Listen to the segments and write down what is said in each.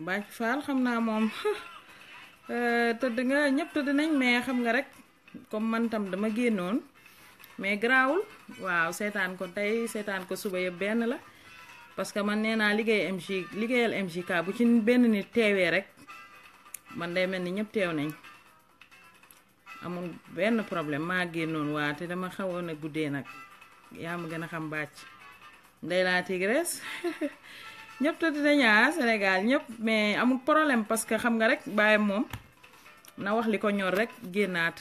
Bac Fall xam naa moom tëdd nga ñëpp tëdd nañ mais xam nga rek comme man tam dama génnoon mais garaawul waaw seetaan ko tey seetaan ko suba yëpp benn la parce que man nee naa liggéeyal MJK bu ci benn nit teewee rek man day mel ni ñëpp teew nañ amul benn problème maa génnoon waa te dama xawoon a guddee nag yaa ma gën a xam bàcc ndey laa Tigresse ñëpp tëdd nañu Sénégal ñëpp mais amul problème parce que xam nga rek bàyyi moom na wax li ko ñor rek génnaat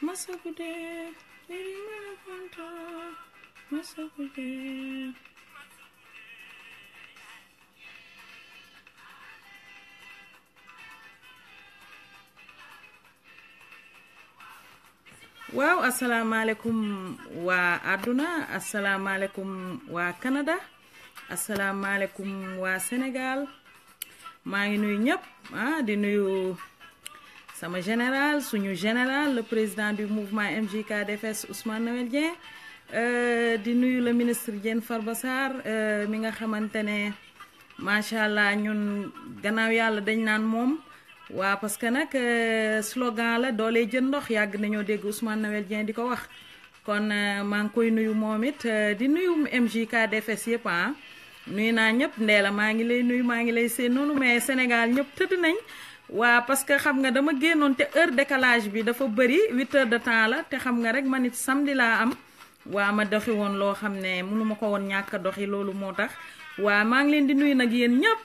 masa guddee masa guddee waaw asalaamaaleykum waa àdduna asalaamaaleykum waa Canada asalaamaaleykum waa Sénégal maa ngi nuyu ñëpp di nuyu sama général suñu général le président du mouvement MJKDFS Ousmane Noël Dieng di nuyu le ministre Diène Farba Sarr mi nga xamante ne macha allah ñun gannaaw yàlla dañ naan moom. waaw parce que nag slogan la doole jën ndox yàgg nañoo dégg Ousmane Noël Dieng di ko wax kon maa ngi koy nuyu moom it di nuyu MJKDFS yëpp nuyu naa ñëpp Ndéla maa ngi lay nuyu maa ngi lay seen noonu mais Sénégal ñëpp tëdd nañ waa parce que xam nga dama génnoon te heure décalage bi dafa bëri 8 heures de temps la te xam nga rek man it samedi laa am waa ma doxi woon loo xam ne mënuma ko woon ñàkk a doxi loolu moo tax waa maa ngi leen di nuyu nag yéen ñëpp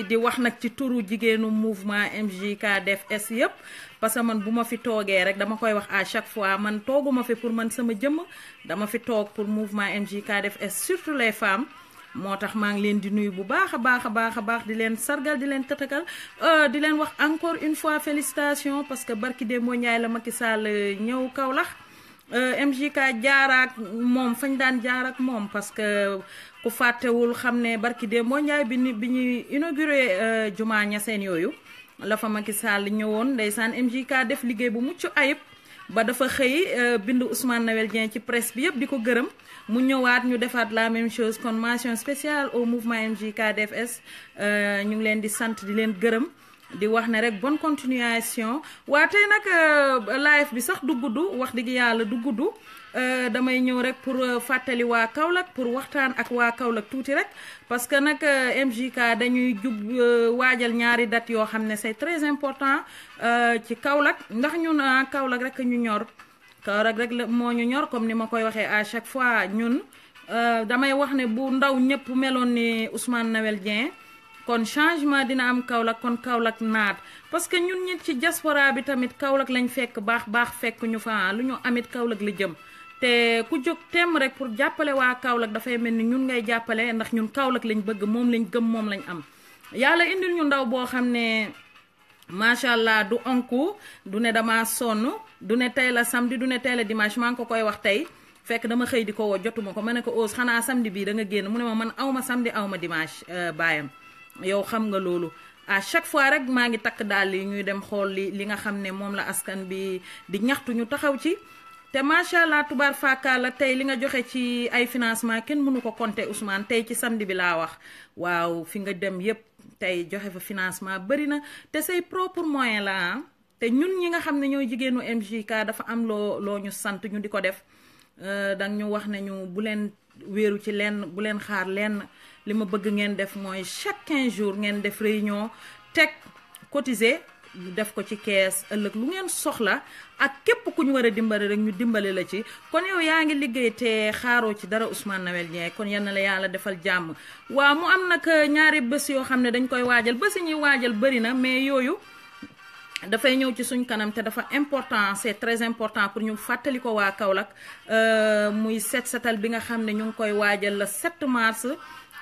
di wax nag ci turu jigéenu mouvement MJKDFS yëpp parce que man bu ma fi toogee rek dama koy wax à chaque fois man tooguma fi pour man sama jëmm dama fi toog pour mouvement MJKDFS surtout les femmes moo tax maa ngi leen di nuyu bu baax a baax di leen sargal di leen tëtakal di leen wax encore une fois félicitations parce que barki démb Ndiaye la Macky Sall ñëw Kaolack MJK jaaraak moom fañ daan jaar ak moom parce que ku fàttewul xam ne barki démb Ndiaye bi ñuy inauguré jumaa Ñaseen yooyu la fa Macky Sall ñëwoon ndeysaan MJK def liggéey bu mucc ayib ba dafa xëy bind Ousmane Noël Dieng ci presse bi yëpp di ko gërëm mu ñëwaat ñu defaat la même chose kon mention spéciale au mouvement MJKDFS ñu ngi leen di sant di leen gërëm di wax ne rek bonne continuation waa tey nag live bi sax du gudd wax dëgg yàlla du gudd damay ñëw rek pour fàttali waa Kaolack pour waxtaan ak waa Kaolack tuuti rek parce que nag MJK dañuy waajal ñaari date yoo xam ne c'est très important ci Kaolack ndax ñun Kaolack rek ñu ñor Kaolack rek moo ñu ñor comme ni ma koy waxee à chaque fois ñun damay wax ne bu ndaw ñëpp meloon ni Ousmane Noël Dieng kon changement dina am Kaolack kon Kaolack naat parce que ñun ñit ci diaspora bi tamit Kaolack lañ fekk baax fekk ñu fa lu ñu amit Kaolack la jëm te ku jóg temm rek pour jàppale waa Kaolack dafay mel ni ñun ngay jàppale ndax ñun Kaolack lañ bëgg moom lañ gëm moom lañ am yàlla indil ñu ndaw boo xam ne macha allah du onku du ne dama sonn du ne tey la samedi du ne tey la dimanche maa ngi ko koy wax tey fekk dama xëy di ko woo jotuma ko ma ne ko Ous xanaa samedi bii da nga génn mu ne ma man awma samedi awma dimanche baayam yow xam nga loolu à chaque fois rek maa ngi takk daal yi ñuy dem xool li nga xam ne moom la askan bi di ñaxtu ñu taxaw ci te macha allah tubaar fakka la tey li nga joxe ci ay financement kenn mënu ko compter Ousmane tey ci samedi bi laa wax waaw fi nga dem yépp tey joxe fa financement bari na te say propre moyen la te ñun ñi nga xam ne ñooy jigéenu MJK dafa am loo ñu sant ñu di ko def dang ñu wax ne ñu bu leen wéeru ci lenn bu leen xaar lenn li ma bëgg ngeen def mooy chaque 15 jours ngeen def réunion teg cotiser ñu def ko ci kees ëllëg lu ngeen soxla ak képp ku ñu war a dimbali rek ñu dimbali la ci kon yow yaa ngi liggéey te xaaroo ci dara Ousmane Noël Dieng kon yal na la yàlla defal jàmm waaw mu am nag ñaari bés yoo xam ne dañ koy waajal bés yi ñuy waajal bëri na mais yooyu dafay ñëw ci suñ kanam te dafa important c'est très important pour ñu fàttali ko waa Kaolack muy set setal bi nga xam ne ñu ngi koy waajal le 7 mars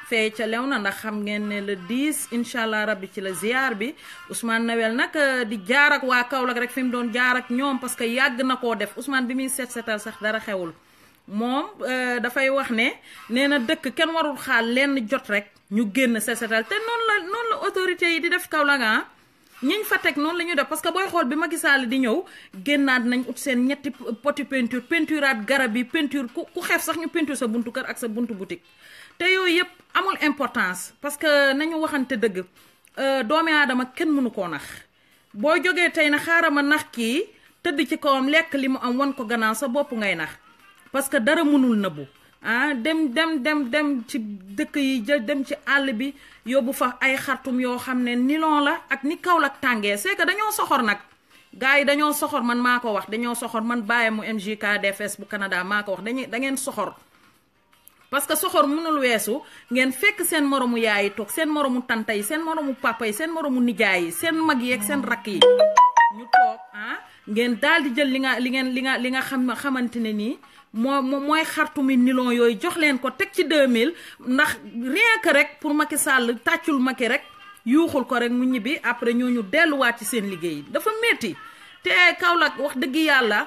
fee ca lew na ndax xam ngeen ne le 10 incha allah rabbi ci la ziar bi Ousmane Noël nag di jaar ak waa Kaolack rek fi mu doon jaar ak ñoom parce que yàgg na koo def Ousmane bi muy set setal sax dara xewul moom dafay wax ne nee na dëkk kenn warul xaal lenn jot rek ñu génn set setal te noonu la autorité yi di def Kaolack ñiñ fa teg noonu la ñuy def parce que booy xool bi Macky Sall di ñëw génnaat nañ ut seen ñetti poti peinturaat garab yi peinture ku xeef sax ñu peinture sa buntu kër ak sa buntu boutique te yooyu yëpp amul importance parce que nañu waxante dëgg doomi aadama kenn mënu koo nax boo jógee tey na xaaral ma nax kii tëdd ci kawam lekk li mu am wan ko gannaaw sa bopp ngay nax parce que dara mënul nëbbu dem ci dëkk yi jël dem ci àll bi yóbbu fa ay xartum yoo xam ne nilon la ak ni Kaolack tàngee c'est que dañoo soxor nag gars yi dañoo soxor man maa ko wax dañoo soxor man bàyyi mu MJKDFS bu Canada maa ko wax da ngeen soxor parce que soxor mënul weesu ngeen fekk seen moromu yaay yi toog seen moromu tanta yi seen moromu papa yi seen moromu nijaay yi seen mag yi ak seen rakk yi ñu toog ngeen daal di jël li nga xamante ne nii mooy xartumi nilon yooyu jox leen ko teg ci 2000 ndax rien que rek pour Macky Sall tàccul Macky rek yuuxul ko rek mu ñibbi après ñooñu delluwaat ci seen liggéey dafa metti te Kaolack wax dëgg yàlla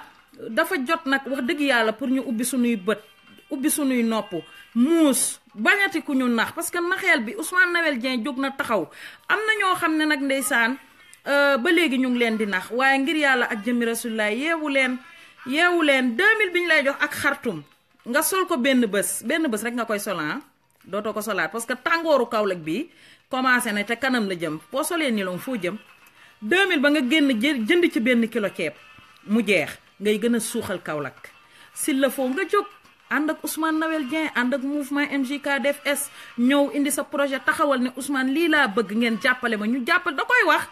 dafa jot nag wax dëgg yàlla pour ñu ubbi suñuy bët ubbi suñuy nopp muus bañati ku ñu nax parce que naxeel bi Ousmane Noël Dieng jóg na taxaw am na ñoo xam ne nag ndeysaan ba léegi ñu ngi leen di nax waaye ngir yàlla ak jëmmi Rasulullah yeewu leen 2000 bi ñu lay jox ak xartum nga sol ko benn bés rek nga koy solan dootoo ko solaat parce que tàngooru Kaolack bi commencé na te kanam la jëm boo solee nilon foo jëm 2000 ba nga génn jënd ci benn kilo ceeb mu jeex ngay gën a suuxal Kaolack s'il le faut nga jóg ànd ak Ousmane Noël Dieng ànd ak mouvement MJKDFS ñëw indi sa projet taxawal ne Ousmane lii laa bëgg ngeen jàppale ma ñu jàppale da koy wax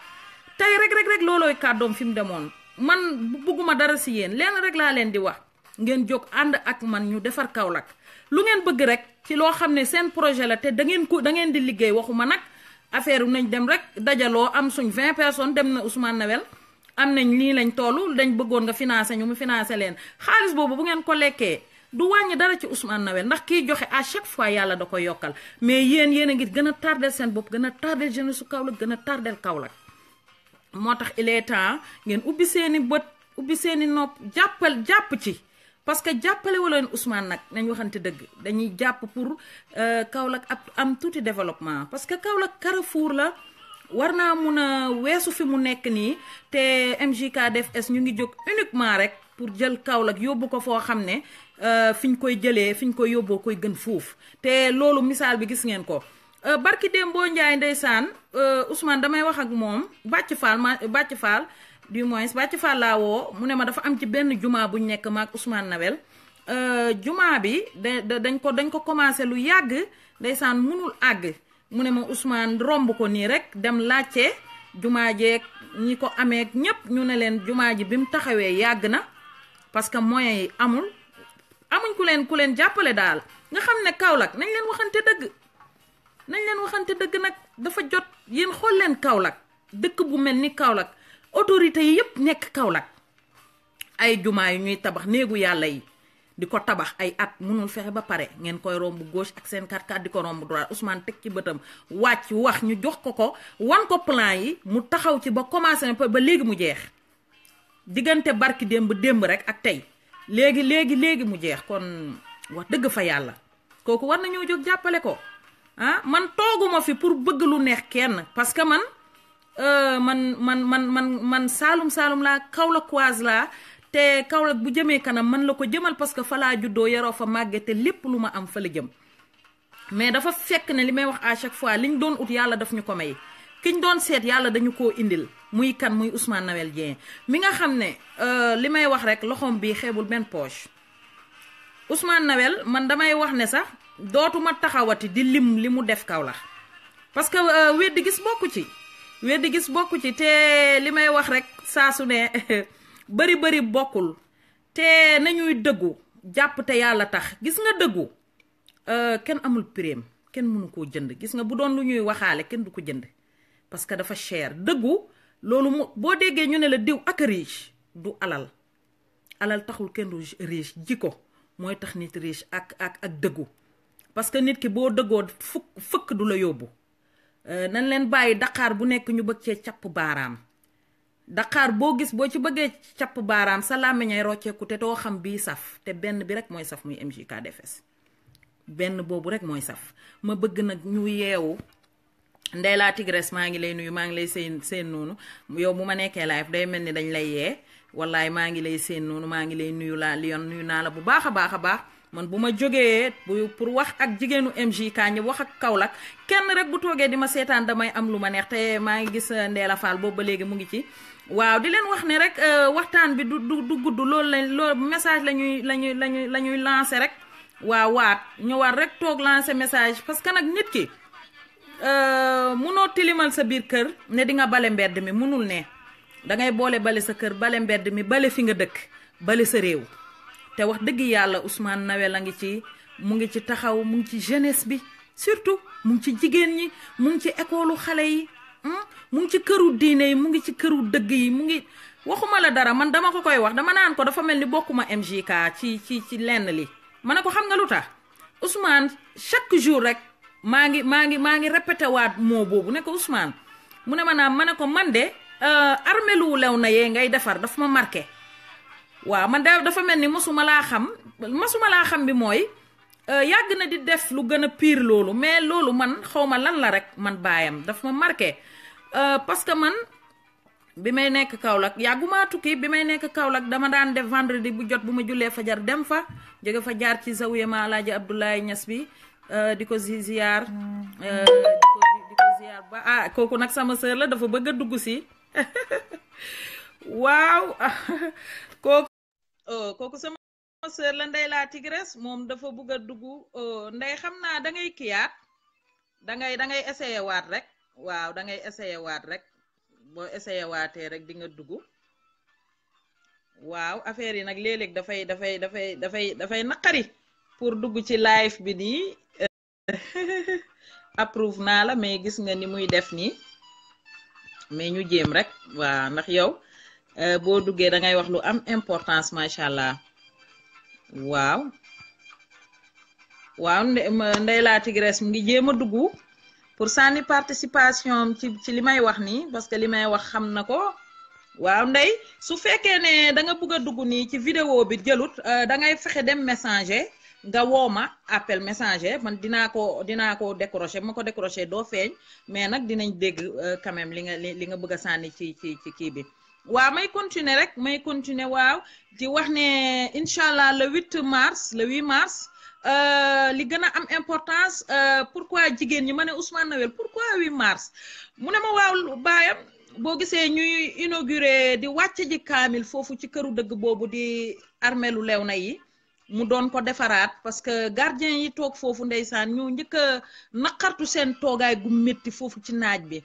tey rek loolooy kàddoom fi mu demoon man bugguma dara si yéen leen rek laa leen di wax ngeen jóg ànd ak man ñu defar Kaolack lu ngeen bëgg rek ci loo xam ne seen projet la te da ngeen di liggéey waxuma nag affaire nañ dem rek dajaloo am suñ 20 personnes dem na Ousmane Noël am nañ lii lañ tollu dañ bëggoon nga financé ñu mu financé leen xaalis boobu bu ngeen ko lekkee du wàññi dara ci Ousmane Noël ndax kiy joxe à chaque fois yàlla da koy yokkal mais yéen a ngi gën a tardel seen bopp gën a tardel jeunesse su Kaolack gën a tardel Kaolack moo tax il est temps ngeen ubbi seeni bët ubbi seeni nopp jàpp ci parce que jàppale wala leen Ousmane nag nañ waxante dëgg dañuy jàpp pour Kaolack am tuuti développement parce que Kaolack Carrefour la war naa mun a weesu fi mu nekk nii te MJKDFS ñu ngi jóg uniquement rek pour jël Kaolack yóbbu ko foo xam ne fi ñu koy jëlee fi ñu koy yóbboo koy gën fuuf te loolu misaal bi gis ngeen ko barki Dembo Ndiaye ndeysaan Ousmane damay wax ak moom Bàcc Fall du moins Bàcc Fall laa woo mu ne ma dafa am ci benn jumaa bu ñu nekk maak Ousmane Noël jumaa bi dañ ko commencé lu yàgg ndeysaan munul àgg mu ne ma Ousmane romb ko nii rek dem laajte jumaa jeeg ñi ko amee ñépp ñu ne leen jumaa ji bi mu taxawee yàgg na parce que moyens yi amuñ ku leen jàppale daal nga xam ne Kaolack nañ leen waxante dëgg nag dafa jot yéen xool leen Kaolack dëkk bu mel ni Kaolack autorité yi yépp nekk Kaolack ay jumaa yu ñuy tabax néegu yàlla yi di ko tabax ay at mënul fexe ba pare ngeen koy romb gauche ak seen 4x4 di ko romb droite Ousmane teg ci bëtam wàcc wax ñu jox ko wan ko plan yi mu taxaw ci ba commencé ba léegi mu jeex diggante barki démb rek ak tey léegi mu jeex kon wax dëgg fa yàlla kooku war nañoo jóg jàppale ko man tooguma fi pour bëgg lu neex kenn parce que man saalum laa Kaolackoise laa te Kaolack bu jëmee kanam man la ko jëmal parce que fa laa juddoo yaroo fa màgge te lépp lu ma am fa la jëm mais dafa fekk ne li may wax à chaque fois liñ doon ut yàlla daf ñu ko may kiñ doon seet yàlla dañu koo indil muy kan muy Ousmane Noël Dieng mi nga xam ne li may wax rek loxoom bi xeebul benn poche Ousmane Noël man damay wax ne sax dootuma taxawati di lim li mu def Kaolack parce que weddi gis bokku ci te li may wax rek saa su ne bari bokkul te nañuy dëggu jàpp te yàlla tax gis nga dëggu kenn amul prime kenn mënu koo jënd gis nga bu doon lu ñuy waxaale kenn du ko jënd parce que dafa cher dëggu loolu boo déggee ñu ne la diw ak riche du alal taxul kenn riche jikko mooy tax nit riche ak dëggu parce que nit ki boo dëggoo fëkk du la yóbbu nañ leen bàyyi Dakar bu nekk ñu bëgg cee capp baaraam Dakar boo gis boo ci bëggee capp baaraam sa làmmiñay rocceeku te doo xam bii saf te benn bi rek mooy saf muy MJKDFS benn boobu rek mooy saf ma bëgg nag ñu yeewu Ndey laa Tigresse maa ngi lay nuyu maa ngi lay seen noonu yow bu ma nekkee live day mel ni dañ lay yee wallaay maa ngi lay seen noonu maa ngi lay nuyu laa Lion nuyu naa la bu baax a baax a baax man bu ma jógee pour wax ak jigéenu MJK ñi wax ak Kaolack kenn rek bu toogee di ma seetaan damay am lu ma neex te maa ngi gis Ndeela Fall boobu ba léegi mu ngi ci waaw di leen wax ne rek waxtaan bi du gudd loolu message la ñuy lancer rek waaw waat ñëwaat rek toog lancer message parce que nag nit ki munoo tilimal sa biir kër ne di nga bale mbedd mi munul ne dangay boole bale sa kër bale mbedd mi bale fi nga dëkk bale sa réew te wax dëgg yàlla Ousmane Noël a ngi ci mu ngi ci taxaw mu ngi ci jeunesse bi surtout mu ngi ci jigéen ñi mu ngi ci école xale yi mu ngi ci këru diine yi mu ngi ci këru dëgg yi mu ngi waxuma la dara man dama ko koy wax dama naan ko dafa mel ni bokkuma MJK ci lenn li ma ne ko xam nga lu tax Ousmane chaque jour rek maa ngi répété waat moo boobu ne ko Ousmane mu ne ma naam ma ne ko man de armelu lew na yee ngay defar dafa ma marqué waaw man dafa mel ni mosuma laa xam bi mooy yàgg na di def lu gën a pire loolu mais loolu man xawma lan la rek man baayam dafa ma marqué parce que man bi may nekk Kaolack yàggumaa tukki bi may nekk Kaolack dama daan def vendredi bu jot bu ma jullee fajar dem fa jóge fa jaar ci zawiya ma Alaaji Abdoulaye Niass bi di ko ziyaar di ko ziyaar ba kooku nag sama sœur la dafa bëgg a dugg si waaw kooku sama sœur la Ndey laa Tigresse moom dafa bëgg a dugg Ndey xam naa da ngay kiyaat da ngay essayer waat rek waaw da ngay essayer waat rek boo essayer waatee rek di nga dugg waaw affaire yi nag léeg-léeg dafay naqari pour dugg ci live bi nii approuve naa la mais gis nga ni muy def nii mais ñu jéem rek waaw ndax yow boo duggee da ngay wax lu am importance macha allah waaw Ndey laa Tigresse mu ngi jéem a dugg pour sànni participation ci li may wax nii parce que li may wax xam na ko waaw Ndey su fekkee ne da nga bëgg a dugg nii ci vidéo bi jëlut da ngay fexe dem messenger nga woo ma appel messenger man dinaa ko décrocher ma ko décrocher doo feeñ mais nag dinañ dégg quand même li nga bëgg a sànni ci kii bi waaw may continuer waaw di wax ne incha allah le 8 mars li gën a am importance pourquoi jigéen ñi ma ne Ousmane Noël pourquoi 8 mars mu ne ma waaw baayam boo gisee ñuy inauguré di wàcce ji kaamil foofu ci këru dëgg boobu di armelu Léona yi mu doon ko defaraat parce que gardien yi toog foofu ndeysaan ñu njëkk a naqartu seen toogaay gu métti foofu ci naaj bi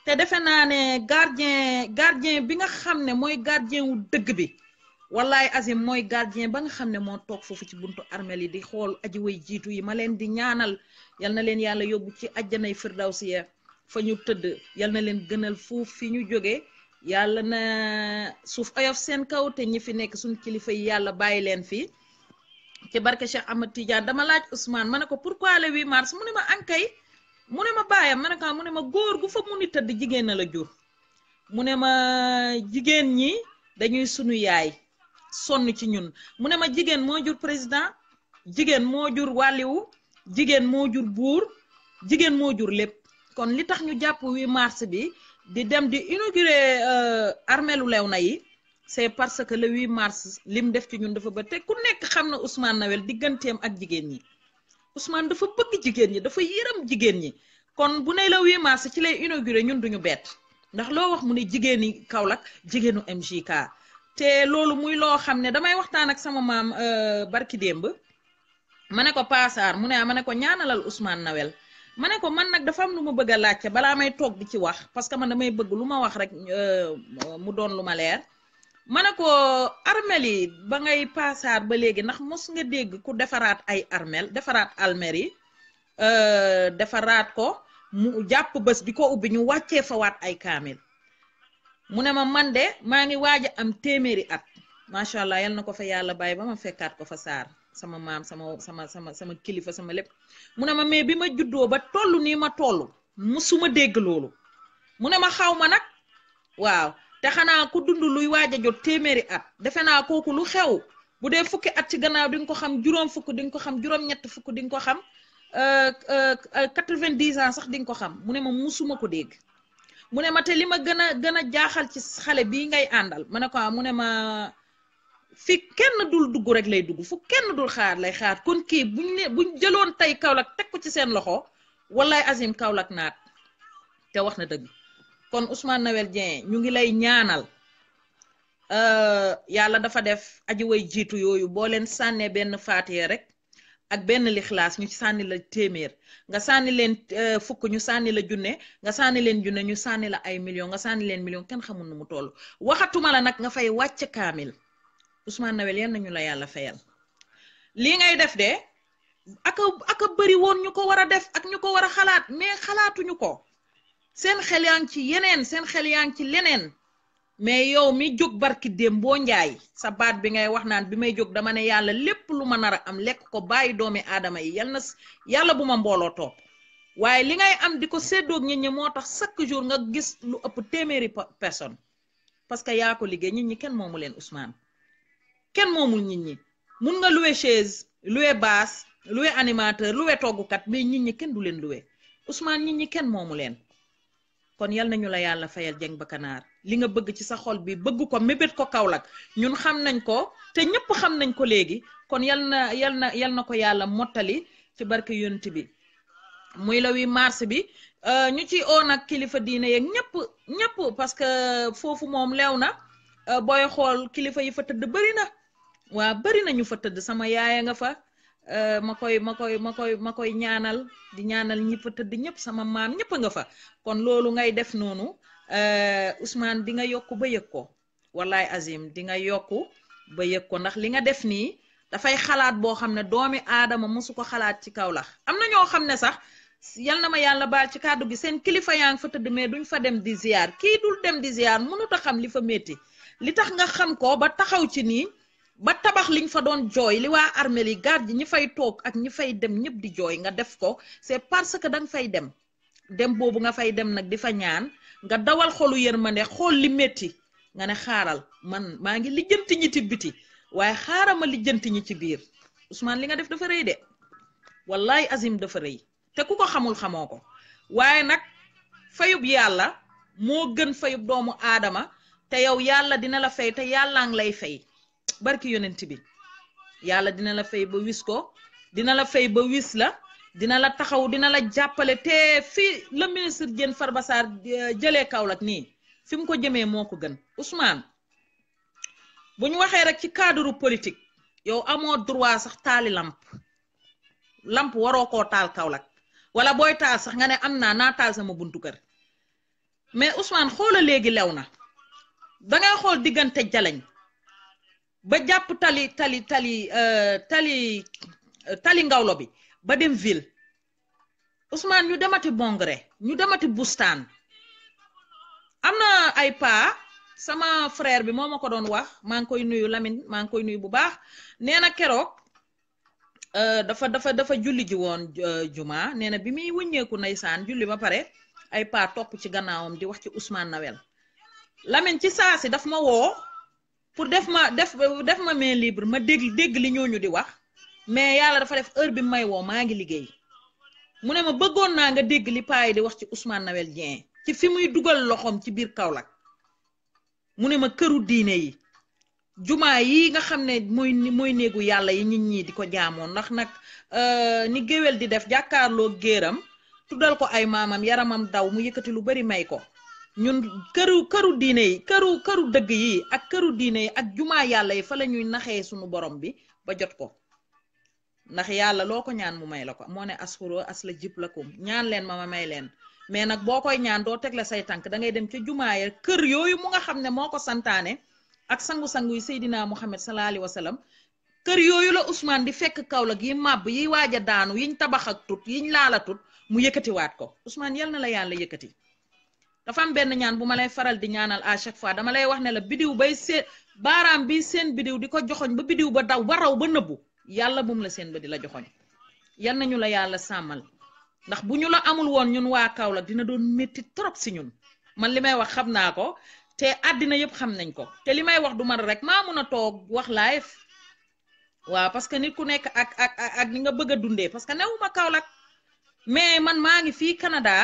te defe naa ne gardien bi nga xam ne mooy gardien wu dëgg bi wallaay Azim mooy gardien ba nga xam ne moo toog foofu ci buntu armel yi di xool aji way jiitu yi ma leen di ñaanal yal na leen yàlla yóbbu ci ajjanay firdawsiya fa ñu tëdd yal na leen gënal fuuf fi ñu jóge yàlla na suuf oyof seen kaw te ñi fi nekk suñ kilifa yi yàlla bàyyi leen fii ci barke Cheikh Ahmad Tidiane dama laaj Ousmane ma ne ko pourquoi le 8 mars mu ne ma ankay mu ne ma baayam ma ne ko mu ne ma góor gu fa mu ni tëdd jigéen na la jur mu ne ma jigéen ñi dañuy sunu yaay sonn ci ñun mu ne ma jigéen moo jur président jigéen moo jur wàlliwu jigéen moo jur buur jigéen moo jur lépp kon li tax ñu jàpp 8 mars bi di dem di inaugurer armelu Léona yi c'est parce que le 8 mars lim def ci ñun dafa ba te ku nekk xam na Ousmane Noël digganteem ak jigéen ñi Ousmane dafa bëgg jigéen ñi dafa yërëm jigéen ñi kon bu ne la 8 mars ci lay inaugurer ñun duñu bett ndax loo wax mu ne jigéeni Kaolack jigéenu MJK te loolu muy loo xam ne damay waxtaan ak sama maam barki démb ma ne ko Paasaar mu ne ma ne ko ñaanalal Ousmane Noël ma ne ko man nag dafa am lu ma bëgg a laajte balaa may toog di ci wax parce que man damay bëgg lu ma wax rek mu doon lu ma leer ma ne ko armel yi ba ngay Paasaar ba léegi ndax mos nga dégg ku defaraat ay armel defaraat almer yi defaraat ko mu jàpp bés di ko ubbi ñu wàccee fa waat ay kaamil mu ne ma man de maa ngi waaj a am téeméeri at macha allah yal na ko fa yàlla bàyyi ba ma fekkaat ko fa Saar sama maam sama kilifa sama lépp mu ne ma mais bi ma juddoo ba toll nii ma toll musuma dégg loolu mu ne ma xaw ma nag waaw te xanaa ku dund luy waaj a jot téeméeri at defe naa kooku lu xew bu dee fukki at ci gannaaw di nga ko xam juróom fukk di nga ko xam juróom ñett fukk di nga ko xam 90 ans sax di nga ko xam mu ne ma musuma ko dégg mu ne ma te li ma gën a jaaxal ci xale bii ngay àndal ma ne ko mu ne ma fi kenn dul dugg rek lay dugg fu kenn dul xaar lay xaar kon kii buñ jëloon tey Kaolack teg ko ci seen loxo wallaay azim Kaolack naat te wax na dëgg kon Ousmane Noël Dieng ñu ngi lay ñaanal yàlla dafa def aji way jiitu yooyu boo leen sànnee benn faatiye rek ak benn lixlaas ñu sànni la téeméer nga sànni leen fukk ñu sànni la junne nga sànni leen junne ñu sànni la ay million nga sànni leen million kenn xamul nu mu toll waxatuma la nag nga fay wàcc kaamil Ousmane Noël yal nañu la yàlla fayal lii ngay def de aka bëri woon ñu ko war a def ak ñu ko war a xalaat mais xalaatuñu ko seen xel yaa ngi ci yeneen seen xel yaa ngi ci leneen mais yow mi jóg barki déem boo njaay sa baat bi ngay wax naan bi may jóg dama ne yàlla lépp lu ma nar a am lekk ko bàyyi doomi aadama yi yàlla bu ma mbooloo topp waaye li ngay am di ko séddoog nit ñi moo tax chaque jour nga gis lu ëpp téeméeri personne parce que yaa ko liggéey nit ñi kenn moomu leen Ousmane kenn moomul nit ñi mun nga louer chaise louer basse louer animateur louer toggukat mais nit ñi kenn du leen louer Ousmane nit ñi kenn moomu leen kon yal nañu la yàlla fayal Dieng Bakanaar li nga bëgg ci sa xol bi bëgg ko mébét ko Kaolack ñun xam nañ ko te ñëpp xam nañ ko léegi kon yal na ko yàlla mottali ci barke yonent bi muy la 8 mars bi ñu ci oo nag kilifa diine yeeg ñëpp parce que foofu moom leew na booy xool kilifa yi fa tëdd bëri na waa bëri na ñu fa tëdd sama yaaya nga fa ma koy ñaanal di ñaanal ñi fa tëdd ñëpp sama maam ñëpp nga fa kon loolu ngay def noonu Ousmane di nga yokku ba yëg ko wallaay azim di nga yokku ba yëg ko ndax li nga def nii dafay xalaat boo xam ne doomi aadama mosu ko xalaat ci Kaolack am na ñoo xam ne sax yal na ma yàlla baal ci kàddu gi seen kilifa yaa ngi fa tëdd mais duñ fa dem di ziar kii dul dem di ziar mënut a xam li fa métti li tax nga xam ko ba taxaw ci nii ba tabax liñ fa doon jooy li waa armeel yi garde ñi fay toog ak ñi fay dem ñëpp di jooy nga def ko c'est parce que danga fay dem boobu nga fay dem nag di fa ñaan nga dawal xolu yërmande xool li métti nga ne xaaral man maa ngi lijjanti ñi ci biti waaye xaaral ma lijjanti ñi ci biir Ousmane li nga def dafa rëy de wallaay azim dafa rëy te ku ko xamul xamoo ko waaye nag fayub yàlla moo gën fayub doomu aadama te yow yàlla dina la fay te yàllaa ngi lay fay barki yonent bi yàlla dina la fay ba wis ko dina la fay ba wis la dina la taxaw dina la jàppale te fi le ministre Diène Farba Sarr jëlee Kaolack nii fi mu ko jëmee moo ko gën Ousmane bu ñu waxee rek ci cadre politique yow amoo droit sax taali lamp waroo koo taal Kaolack wala booy taal sax nga ne am naa taal sama buntu kër mais Ousmane xoola léegi lew na dangay xool diggante Jalañ ba jàpp tali ngawlo bi ba dem ville Ousmane ñu demati Bongre ñu demati bustaan am na ay paa sama frère bi moo ma ko doon wax maa ngi koy nuyu Lamine maa ngi koy nuyu bu baax nee na keroog dafa julli ji woon juma nee na bi muy wëññeeku ndeysaan julli ba pare ay paa topp ci gannaawam di wax ci Ousmane Noël Lamine ci saasi daf ma woo pour def ma main libre ma dégg li ñooñu di wax mais yàlla dafa def heure bi may woo maa ngi liggéey mu ne ma bëggoon naa nga dégg li paa yi di wax ci Ousmane Noël Dieng ci fi muy dugal loxoom ci biir Kaolack mu ne ma këru diine yi jumaa yi nga xam ne mooy néegu yàlla yi nit ñi di ko jaamoon ndax nag ni géwél di def jàkkaarloo géeram tuddal ko ay maamam yaramam daw mu yëkkati lu bari may ko ñun këru diine yi këru dëgg yi ak këru diine yi ak jumaa yàlla yi fa la ñuy naxee sunu borom bi ba jot ko ndax yàlla loo ko ñaan mu may la ko moo ne asxuro as la jib la ko ñaan leen ma may leen mais nag boo koy ñaan doo teg la say tànk da ngay dem ca jumaa ya kër yooyu mu nga xam ne moo ko santaane ak sangu-sangu yi Seydina Muhammad sallallahu alayhi wa sallam kër yooyu la Ousmane di fekk Kaolack yi màbb yi waaj a daanu yiñ tabax ak tut yiñ laala tut mu yëkkatiwaat ko Ousmane yal na la yàlla yëkkati dafa am benn ñaan bu ma lay faral di ñaanal à chaque fois dama lay wax ne la bidiw bay seen baaraam bi seen bidiw di ko joxoñ ba bidiw ba daw ba raw ba nëbbu yàlla bum la seen ba di la joxoñ yal nañu la yàlla sàmmal ndax bu ñu la amul woon ñun waa Kaolack dina doon métti trop si ñun man li may wax xam naa ko te àddina yëpp xam nañ ko te li may wax du man rek maa mun a toog wax live waaw parce que nit ku nekk ak ni nga bëgg a dundee parce que newuma Kaolack mais man maa ngi fii Canada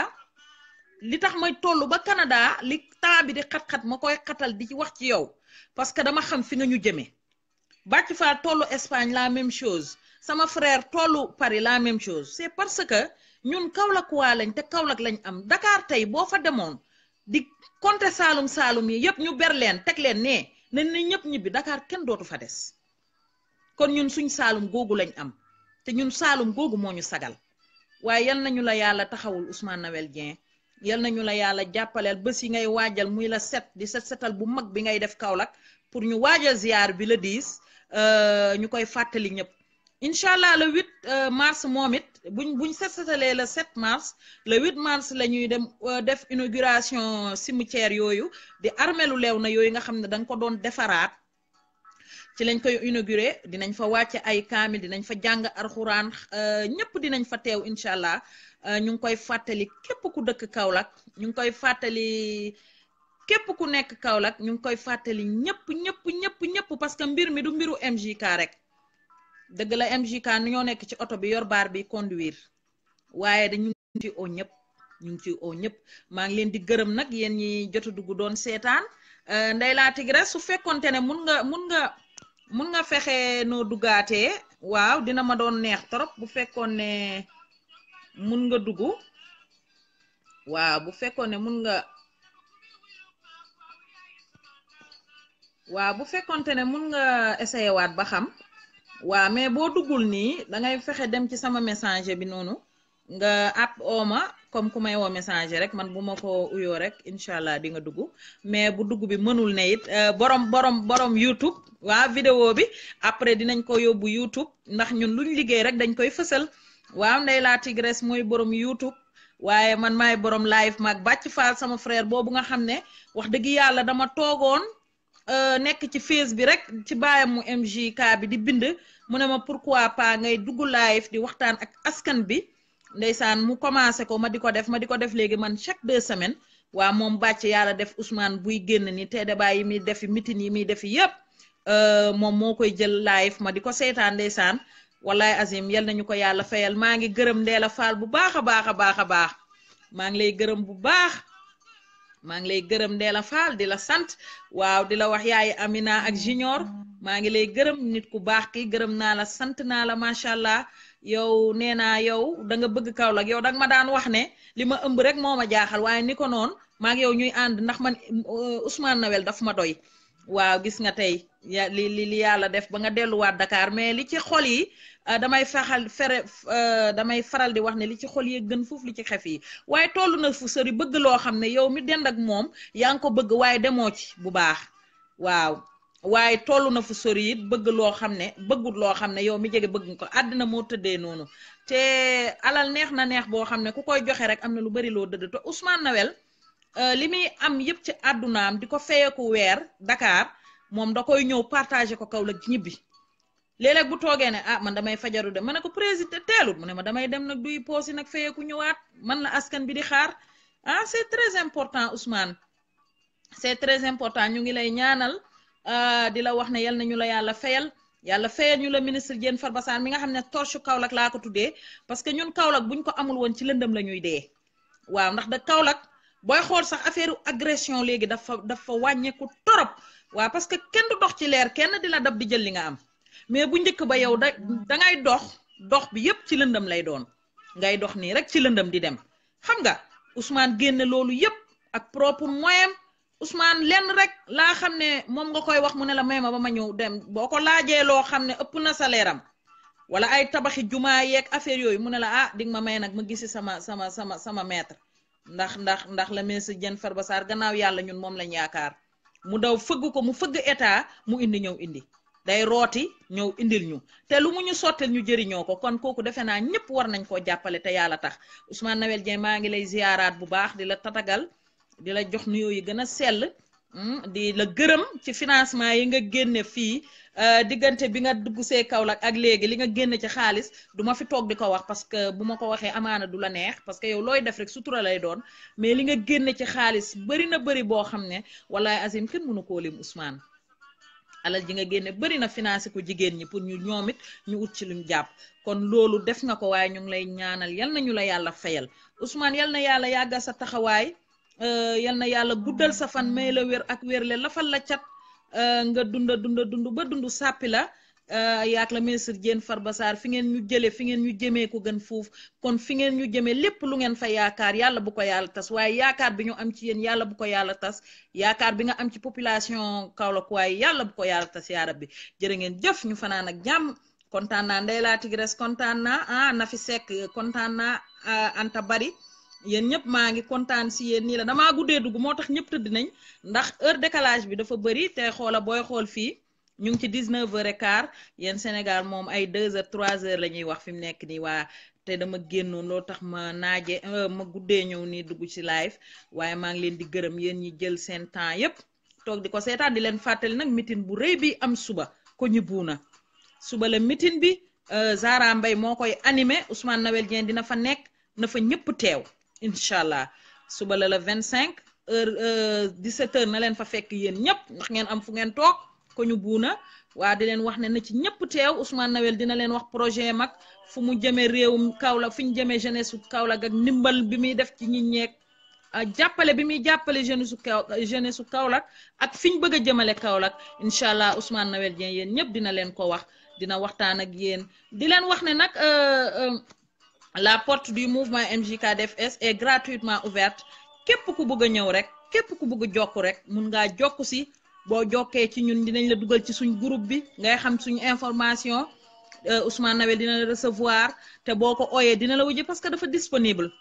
li tax may toll ba Canada li temps bi di xat-xat ma koy xatal di ci wax ci yow parce que dama xam fi nga ñu jëmee Bathie Fall tollu Espagne la même chose sama frère tollu Paris la même chose c'est parce que ñun Kaolack waa lañ te Kaolack lañ am Dakar tey boo fa demoon di compter Saalum yi yëpp ñu ber leen teg leen ne ñëpp ñibbi Dakar kenn dootu fa des kon ñun suñ Saalum googu lañ am te ñun Saalum googu moo ñu sagal waaye yal nañu la yàlla taxawul Ousmane Noël Dieng yal nañu la yàlla jàppaleel bés yi ngay waajal muy la di setal bu mag bi ngay def Kaolack pour ñu waajal ziar bi le 10 ñu koy fàttali ñëpp incha allah le 8 mars moom it buñ setalee le 7 mars le 8 mars la ñuy dem def inauguration cimetière yooyu di armelu leew na yooyu nga xam ne da nga ko doon defaraat ci lañ koy inauguré dinañ fa wàcce ay kaamil dinañ fa jàng alxuraan ñëpp dinañ fa teew incha allah ñu ngi koy fàttali képp ku dëkk Kaolack ñu ngi koy fàttali képp ku nekk Kaolack ñu ngi koy fàttali ñëpp parce que mbir mi du mbiru MJK rek dëgg la MJK nu ñoo nekk ci oto bi yor baar bi conduire waaye dañu ngi ci oo ñëpp ñu ngi ci oo ñëpp maa ngi leen di gërëm nag yéen ñi jot a dugg doon seetaan Ndeye La Tigresse su fekkonte ne mun nga fexe noo duggaatee waaw dina ma doon neex trop bu fekkoon ne mun nga dugg waaw bu fekkoon ne mun nga waaw bu fekkonte ne mun nga essayé waat ba xam waaw mais boo duggul nii dangay fexe dem ci sama messenger bi noonu nga app ooma comme ku may woo messenger rek man bu ma ko uyoo rek incha allah di nga dugg mais bu dugg bi mënul ne it borom YouTube waaw vidéo bi après dinañ ko yóbbu YouTube ndax ñun luñ liggéey rek dañ koy fësal waaw Ndeye La Tigresse mooy borom YouTube waaye man maay borom live maag Bathie Fall sama frère boobu nga xam ne wax dëgg yàlla dama toogoon nekk ci face bi rek ci baayam mu MJK bi di bind mu ne ma pourquoi pas ngay dugg live di waxtaan ak askan bi ndeysaan mu commencé ko ma di ko def léegi man chaque 2 semaines waa moom Bathie yàlla def Ousmane buy génn ni te débat yi muy defi meeting yi muy defi yëpp moom moo koy jël live ma di ko seetaan ndeysaan wallaay azim yal nañu ko yàlla fayal maa ngi gërëm Ndella Fall bu baax a baax maa ngi lay gërëm bu baax maa ngi lay gërëm Ndella Fall di la sant waaw di la wax yaay Amina ak Junior maa ngi lay gërëm nit ku baax ki gërëm naa la sant naa la macha allah yow nee naa yow da nga bëgg Kaolack yow danga ma daan wax ne li ma ëmb rek moo ma jaaxal waaye ni ko noonu maa ngi yow ñuy ànd ndax man Ousmane Noël daf ma doy waaw gis nga tey li yàlla def ba nga delluwaat Dakar mais li ci xol yi damay faral di wax ne li ci xol yi gën foofu li ci xef yi waaye toll na fu sori bëgg loo xam ne yow mi dend ak moom yaa ngi ko bëgg waaye demoo ci bu baax waaw waaye toll na fu sori it bëgg loo xam ne bëggut loo xam ne yow mi jege bëgg nga ko àddina moo tëddee noonu te alal neex na neex boo xam ne ku koy joxe rek am na lu bari loo dëdd te Ousmane Noël li muy am yëpp ci àddunaam di ko feyeku weer Dakar moom da koy ñëw partagé ko Kaolack ci ñibbi léeg-léeg bu toogee ne ah man damay fajaru de ma ne ko président teelut mu ne ma damay dem nag duy poosi nag feyeku ñëwaat man la askan bi di xaar ah c'est très important Ousmane c'est très important ñu ngi lay ñaanal di la wax ne yal nañu la yàlla fayal ñu la ministre Diène Farba Sarr mi nga xam ne torche Kaolack laa ko tuddee parce que ñun Kaolack buñ ko amul woon ci lëndëm la ñuy dee waaw ndax da Kaolack booy xool sax affaire agression léegi dafa wàññeeku torop waaw parce que kenn du dox ci leer kenn di la dab di jël li nga am mais bu njëkk ba yow dangay dox bi yépp ci lëndëm lay doon ngay dox nii rek ci lëndëm di dem xam nga Ousmane génne loolu yépp ak propre moyen Ousmane lenn rek laa xam ne moom nga koy wax mu ne la may ma ba ma ñëw dem boo ko laajee loo xam ne ëpp na salaire am wala ay tabaxi jumaa yeeg affaire yooyu mu ne la ah dig ma may nag ma gisi sama maître ndax la ministre Diène Farba Sarr gannaaw yàlla ñun moom lañ yaakaar mu daw fëgg ko mu fëgg état mu indi day rooti ñëw indil ñu te lu mu ñu sottil ñu jëriñoo ko kon kooku defe naa ñëpp war nañ koo jàppale te yàlla tax Ousmane Noël Dieng maa ngi lay ziyaaraat bu baax di la tatagal di la jox nuyoo yi gën a sell di la gërëm ci financement yi nga génne fii diggante bi nga dugg see Kaolack ak léegi li nga génne ci xaalis du ma fi toog di ko wax parce que bu ma ko waxee amaana du la neex parce que yow looy def rek sutura lay doon mais li nga génne ci xaalis bari na bari boo xam ne wallaay azim kenn mënu koo lim Ousmane alal ji nga génne bëri na financé ko jigéen ñi pour ñu ñoom it ñu ut ci luñ jàpp kon loolu def nga ko waaye ñu ngi lay ñaanal yal na ñu la yàlla fayal Ousmane yal na yàlla yàggal sa taxawaay yal na yàlla guddal sa fan may la wér ak wérle lafal la cat nga dund ba dund sàppi la yaak la ministre Diène Farba Sarr fi ngeen ñu jëlee fi ngeen ñu jëmee ko gën fuuf kon fi ngeen ñu jëmee lépp lu ngeen fa yaakaar yàlla bu ko yàlla tas waaye yaakaar bi ñu am ci yéen yàlla bu ko yàlla tas yaakaar bi nga am ci population Kaolack waaye yàlla bu ko yàlla tas yaa rabbi jërë ngeen jëf ñu fanaan ak jàmm kontaan naa Ndeye La Tigresse kontaan naa Nafi Seck kontaan naa Anta Bari yéen ñëpp maa ngi kontaan si yéen nii la damaa guddee dugg moo tax ñëpp tëdd nañ ndax heure décalage bi dafa bëri te xoola booy xool fii ñu ngi ci 19h15 yéen Sénégal moom ay 2h 3h la ñuy wax fi mu nekk nii waa te dama génnoon loo tax ma naaje ma guddee ñëw nii dugg ci live waaye maa ngi leen di gërëm yéen ñi jël seen temps yépp toog di ko seetaan di leen fàttali nag meeting bu rëy bi am suba ko ñu buuna suba la meeting bi Zahra Mbaye moo koy animé Ousmane Noël Dieng dina fa nekk na fa ñëpp teew incha allah suba la 25 heure 17h na leen fa fekk yéen ñëpp ndax ngeen am fu ngeen toog ko ñu buuna waa di leen wax ne na ci ñëpp teew Ousmane Noël dina leen wax projet mag fu mu jëmee réewum Kaolack fi ñu jëmee jeunesse su Kaolack ak ndimbal bi muy def ci ñi ñeeg jàppale bi muy jàppale jeunesse su Kaolack ak fi ñu bëgg a jëmale Kaolack incha allah Ousmane Noël Dieng yéen ñëpp dina leen ko wax dina waxtaan ak yéen di leen wax ne nag la porte du mouvement MJKDFS est gratuitement ouverte képp ku bëgg a ñëw rek képp ku bëgg a jokk rek mun ngaa jokk si boo jokkee ci ñun dinañ la dugal ci suñ groupe bi ngay xam suñu information Ousmane Noël dina la recevoir te boo ko ooyee dina la wujje parce que dafa disponible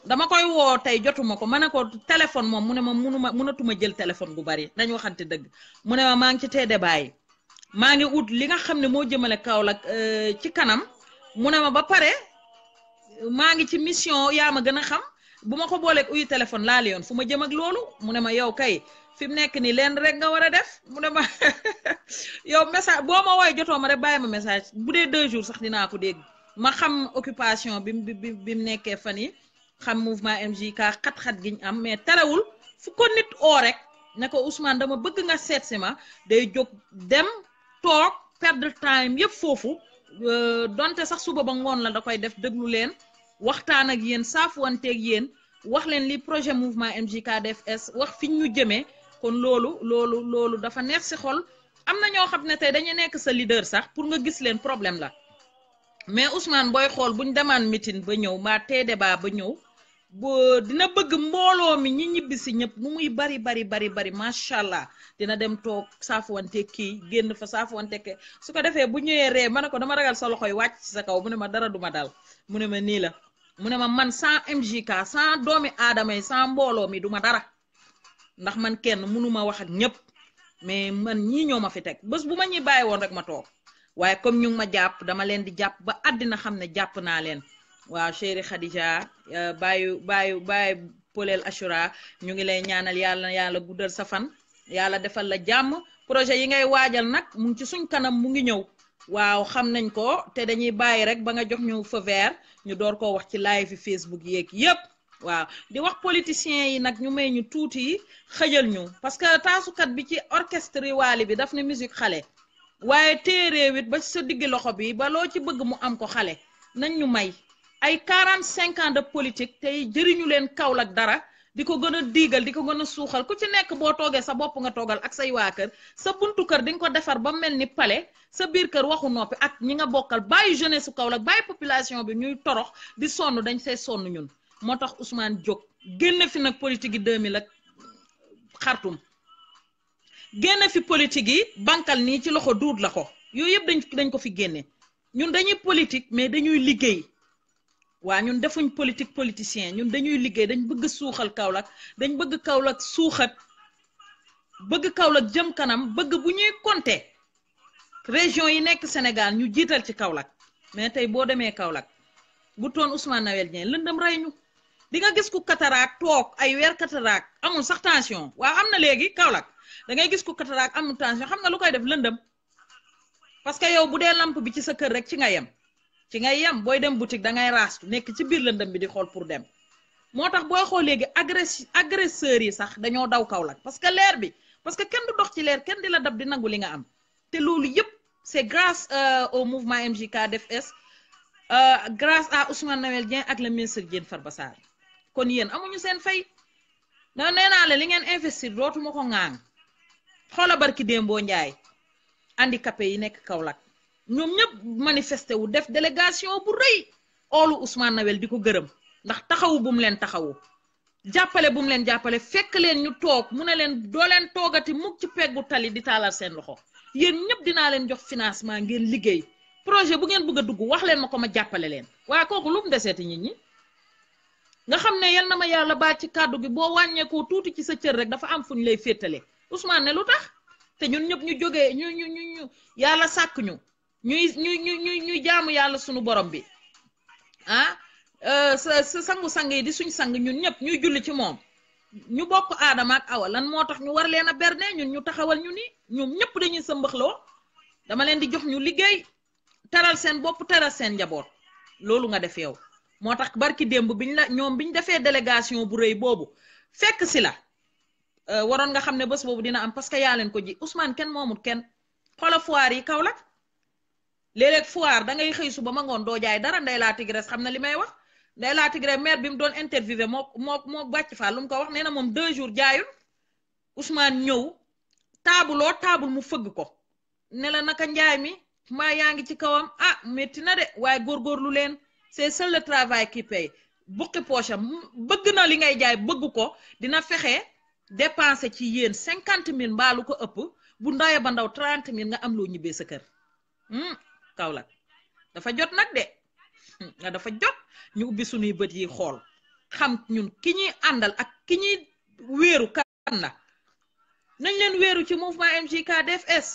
dama koy woo tey jotuma ko ma ne ko téléphone moom mu ne ma mënatuma jël téléphone gu bari dañ waxante dëgg mu ne ma maa ngi ci tee débat yi maa ngi ut li nga xam ne moo jëmale Kaolack ci kanam mu ne ma ba pare maa ngi ci mission yaa ma gën a xam bu ma ko booleeg uyu téléphone laal yoon fu ma jëm ak loolu mu ne ma yow kay fi mu nekk nii leen rek nga war a def mu ne ma yow message boo ma woowee jotoo ma rek bàyyi ma message bu dee 2 jours sax dinaa ko dégg ma xam occupation bi mu nekkee fan yi xam mouvement MJK xat-xat gi ñu am mais terewul fu ko nit oo rek ne ko Ousmane dama bëgg nga seet si ma day jóg dem toog perdre time yëpp foofu donte sax suba ba ngoon la da koy def déglu leen waxtaan ak yéen saafuwanteeg yéen wax leen li projet mouvement MJKDFS wax fi ñu jëmee kon loolu dafa neex si xol am na ñoo xam ne tey dañu nekk sa leader sax pour nga gis leen problème la mais Ousmane booy xool buñ demaan meeting ba ñëw mbaa tee débat ba ñëw dina bëgg mbooloo mi ñi ñibbi si ñëpp nu muy bari macha allah dina dem toog saafuwante kii génn fa saafuwante ke su ko defee bu ñëwee ree ma ne ko dama ragal sa loxo yi wàcc ci sa kaw mu ne ma dara duma dal mu ne ma nii la mu ne ma man sans MJK sans doomi aadama yi sans mbooloo mi duma dara ndax man kenn mënuma wax ak ñëpp mais man ñii ñoo ma fi teg bés bu ma ñuy bàyyi woon rek ma toog waaye comme ñu ngi ma jàpp dama leen di jàpp ba àddina xam ne jàpp naa leen waaw chéri Khadija bàyyu Polel Ashura ñu ngi lay ñaanal yàlla guddal sa fan yàlla defal la jàmm projet yi ngay waajal nag mu ngi ci suñ kanam mu ngi ñëw waaw xam nañ ko te dañuy bàyyi rek ba nga jox ñu feu vert ñu door koo wax ci live yi Facebook yeeg yépp waaw di wax politiciens yi nag ñu may ñu tuuti xëjal ñu parce que taasukat bi ci orchestre yi waali bi daf ne musique xale waaye téeréewit ba sa diggi loxo bi ba loo ci bëgg mu am ko xale nañ ñu may ay 45 ans de politique tey jëriñu leen Kaolack dara di ko gën a diigal di ko gën a suuxal ku ci nekk boo toogee sa bopp nga toogal ak say waa kër sa buntu kër di nga ko defar ba mel ni palais sa biir kër waxu noppi ak ñi nga bokkal bàyyi jeunesse su Kaolack bàyyi population bi ñuy torox di sonn dañ see sonn ñun moo tax Ousmane jóg génn fi nag politique yi 2000 ak xartum génn fi politique yi bankal nii ci loxo duut la ko yooyu yëpp dañ ko fi génne ñun dañuy politique mais dañuy liggéey waa ñun defuñ politique politicien ñun dañuy liggéey dañ bëgg suuxal Kaolack dañ bëgg Kaolack suuxat bëgg Kaolack jëm kanam bëgg bu ñuy compter région yi nekk Sénégal ñu jiital ci Kaolack mais tey boo demee Kaolack bu toon Ousmane Noël Dieng lëndëm rey ñu di nga gis ku cataracte toog ay weer cataracte amul sax tension waaw am na léegi Kaolack da ngay gis ku cataracte amul tension xam nga lu koy def lëndëm parce que yow bu dee lampe bi ci sa kër rek ci nga yem booy dem boutique da ngay raastu nekk ci biir lëndëm bi di xool pour dem moo tax booy xool léegi agresseurs yi sax dañoo daw Kaolack parce que leer bi parce que kenn du dox ci leer kenn di la dab di nangu li nga am te loolu yëpp c'est grâce au mouvement MJKDFS grâce à Ousmane Noël Dieng ak le ministre Diène Farba Sarr kon yéen amuñu seen fay nee naa la li ngeen investir dootuma ko ŋaang xoola barki Dembo Njaay handicapé yi nekk Kaolack ñoom ñëpp manifesté wu def délégation bu rëy oolu Ousmane Noël di ko gërëm ndax taxawu bu mu leen taxawu jàppale bu mu leen jàppale fekk leen ñu toog mu ne leen doo leen toogati mukk ci peggu tali di taalal seen loxo yéen ñëpp dinaa leen jox financement ngeen liggéey projet bu ngeen bëgg a dugg wax leen ma ko ma jàppale leen waaye kooku lu mu deseeti nit ñi nga xam ne yal na ma yàlla baat ci kàddu gi boo wàññeekoo tuuti ci sa cër rek dafa am fu ñu lay féetale Ousmane ne lu tax te ñun ñëpp ñu jógee ñu yàlla sàkk ñuy jaamu yàlla sunu borom bi sa sangu-sang yi di suñ sang ñun ñëpp ñuy julli ci moom ñu bokk aadama ak awa lan moo tax ñu war leen a berne ñun ñu taxawal ñu ni ñoom ñëpp dañuy sëmbaxloo dama leen di jox ñu liggéey taral seen bopp taral seen njaboot loolu nga def yow moo tax barki démb biñ defee délégation bu rëy boobu fekk si la waroon nga xam ne bés boobu dina am parce que yaa leen ko ji Ousmane kenn moomut kenn xoola foire yi Kaolack léeg-léeg foire da ngay xëy suba ma ngoon doo jaay dara Ndeye La Tigresse xam na li may wax Ndeye La Tigresse maire bi mu doon interviewé moo bàcc fa lu mu ko wax nee na moom 2 jours jaayul Ousmane ñëw taabul mu fëgg ko ne la naka njaay mi maa yaa ngi ci kawam métti na de waaye góorgóorlu leen c'est seul le travail qui paye buqi poche bëgg na li ngay jaay bëgg ko dina fexe dépenser ci yéen 50 000 mbaalu ko ëpp bu ndaye ba ndaw 30 000 nga am loo ñibbee sa kër Kaolack dafa jot nag de nga dafa jot ñu ubbi suñuy bët yi xool xam ñun ki ñuy àndal ak ki ñuy wéeru kan la nañ leen wéeru ci mouvement MJKDFS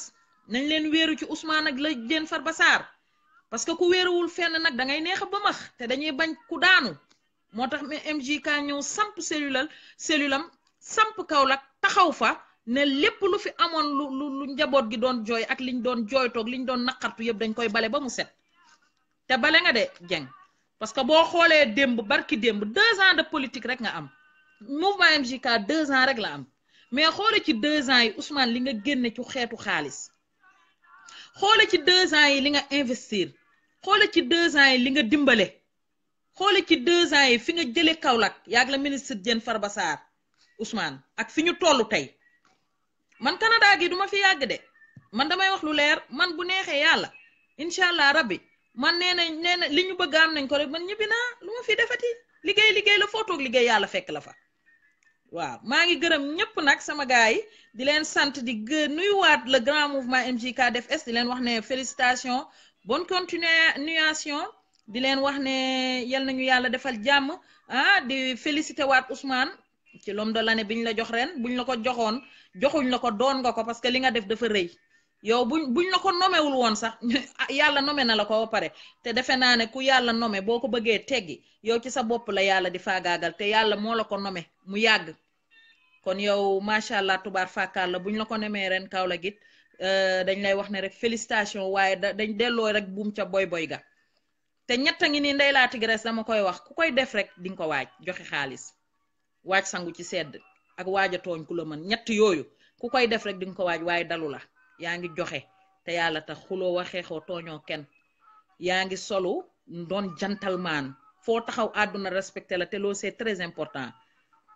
nañ leen wéeru ci Ousmane ak la Diène Farba Sarr parce que ku wéeruwul fenn nag da ngay neex a ba max te dañuy bañ ku daanu moo tax MJK ñëw samp cellulam samp Kaolack taxaw fa ne lépp lu fi amoon lu njaboot gi doon jooy ak liñ doon jooytoog liñ doon naqartu yëpp dañ koy bale ba mu set te bale nga de Dieng parce que boo xoolee démb barki démb 2 ans de politique rek nga am mouvement MJK 2 ans rek la am mais xoole ci 2 ans yi Ousmane li nga génne ci xeetu xaalis xoole ci 2 ans yi li nga investir xoole ci 2 ans yi li nga dimbale xoole ci 2 ans yi fi nga jële Kaolack yaag la ministre Diène Farba Sarr Ousmane ak fi ñu tollu tey man Canada gi duma fi yàgg de man damay wax lu leer man bu neexee yàlla incha allah rabbi man nee na li ñu bëgg am nañ ko rek man ñibbi naa lu ma fi defati liggéey la foo toog liggéey yàlla fekk la fa waaw maa ngi gërëm ñëpp nag sama gars yi di leen sant di nuyuwaat le grand mouvement MJKDFS di leen wax ne félicitations bonne continuation di leen wax ne yal nañu yàlla defal jàmm di félicité waat Ousmane ci l'homme de l'année biñ la jox ren buñ la ko joxoon joxuñ la ko doon nga ko parce que li nga def dafa rëy yow buñ la ko nomewul woon sax yàlla nome na la ko ba pare te defe naa ne ku yàlla nome boo ko bëggee teggi yow ci sa bopp la yàlla di faagaagal te yàlla moo la ko nome mu yàgg kon yow macha allah tubaar fàkkaar la buñ la ko nomee ren Kaolack it dañ lay wax ne rek félicitation waaye dañ delloo rek buum ca boy ga te ñett a ngi nii Ndeye La Tigresse dama koy wax ku koy def rek di nga ko waaj joxe xaalis waaj sangu ci sedd ak waaj a tooñ ku la mën ñett yooyu ku koy def rek di nga ko waaj waaye dalu la yaa ngi joxe te yàlla tax xuloo waxeexoo tooñoo kenn yaa ngi solu doon gentleman foo taxaw àdduna respecté la te loolu c'est très important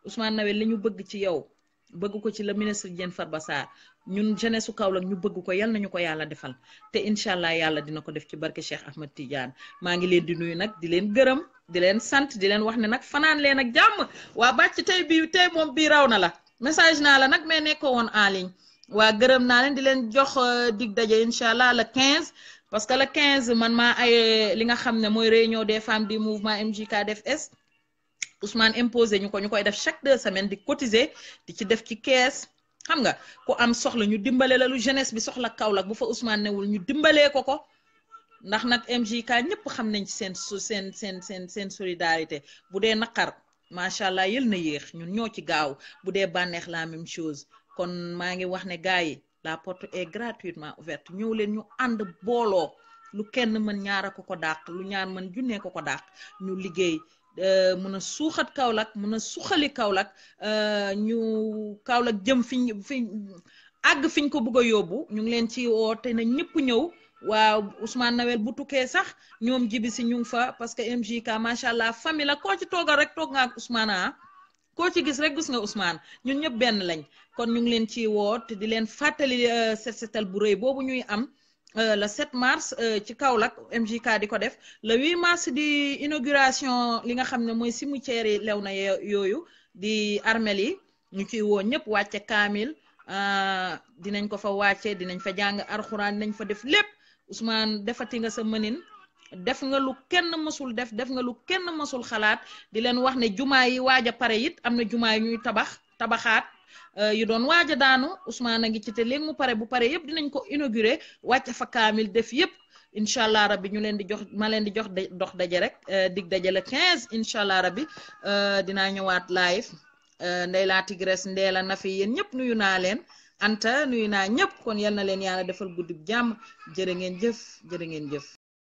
Ousmane Noël li ñu bëgg ci yow bëgg ko ci le ministre Diène Farba Sarr ñun jeunesse su Kaolack ñu bëgg ko yal nañu ko yàlla defal te incha allah yàlla dina ko def ci barke Cheikh Ahmed Tidiane maa ngi leen di nuyu nag di leen gërëm di leen sant di leen wax ne nag fanaan leen ak jàmm waa bàcc tey moom bii raw na la message naa la nag mais nekkoo woon en ligne waa gërëm naa leen di leen jox dig daje incha allah le 15 parce que le 15 man maa ay li nga xam ne mooy réunion des femmes du mouvement MJKDFS Ousmane imposé ñu koy def chaque 2 semaines di cotiser di ci def ci kees xam nga ku am soxla ñu dimbale la lu jeunesse bi soxla Kaolack bu fa Ousmane newul ñu dimbalee ko ndax nag MJK ñëpp xam nañ ci seen solidarité bu dee naqar macha allah yël na yéex ñun ñoo ci gaaw bu dee bànneex la même chose kon maa ngi wax ne gars yi la porte est gratuitement ouverte ñëw leen ñu ànd booloo lu kenn mën ñaara ko dàq lu ñaar mën junnee ko dàq ñu liggéey mën a suuxat Kaolack mën a suxali Kaolack ñu Kaolack jëm fi àgg fiñ ko bëgg a yóbbu ñu ngi leen ci woo te na ñëpp ñëw waaw Ousmane Nawel bu tukkee sax ñoom jibi si ñu ngi fa parce que MJK macha allah famille la koo ci toogal rek toog nga ak Ousmane ah koo ci gis rek gis nga Ousmane ñun ñëpp benn lañ kon ñu ngi leen ci woo te di leen fàttali set setal bu rëy boobu ñuy am le 7 mars ci Kaolack MJK di ko def le 8 mars di inauguration li nga xam ne mooy cimetière yi lew na yooyu di armel yi ñu ciy woo ñëpp wàcce kaamil dinañ ko fa wàcce dinañ fa jàng arxuraan dinañ fa def lépp Ousmane defati nga sa mënin def nga lu kenn mësul def nga lu kenn mësul xalaat di leen wax ne jumaa yi waaj a pare it am na jumaa yi ñuy tabaxaat yu doon waaj a daanu Ousmane a ngi ci te léegi mu pare bu pare yëpp dinañ ko inaugurer wàcc fa kaamil def yëpp incha allah rabbi ñu leen di jox ma leen di jox dox daje rek dig daje le 15 incha allah rabbi dinaa ñëwaat live Ndeye la Tigresse Ndeela Nafi yéen ñëpp nuyu naa leen Anta nuyu naa ñëpp kon yal na leen yàlla defal guddi jàmm jërë ngeen jëf.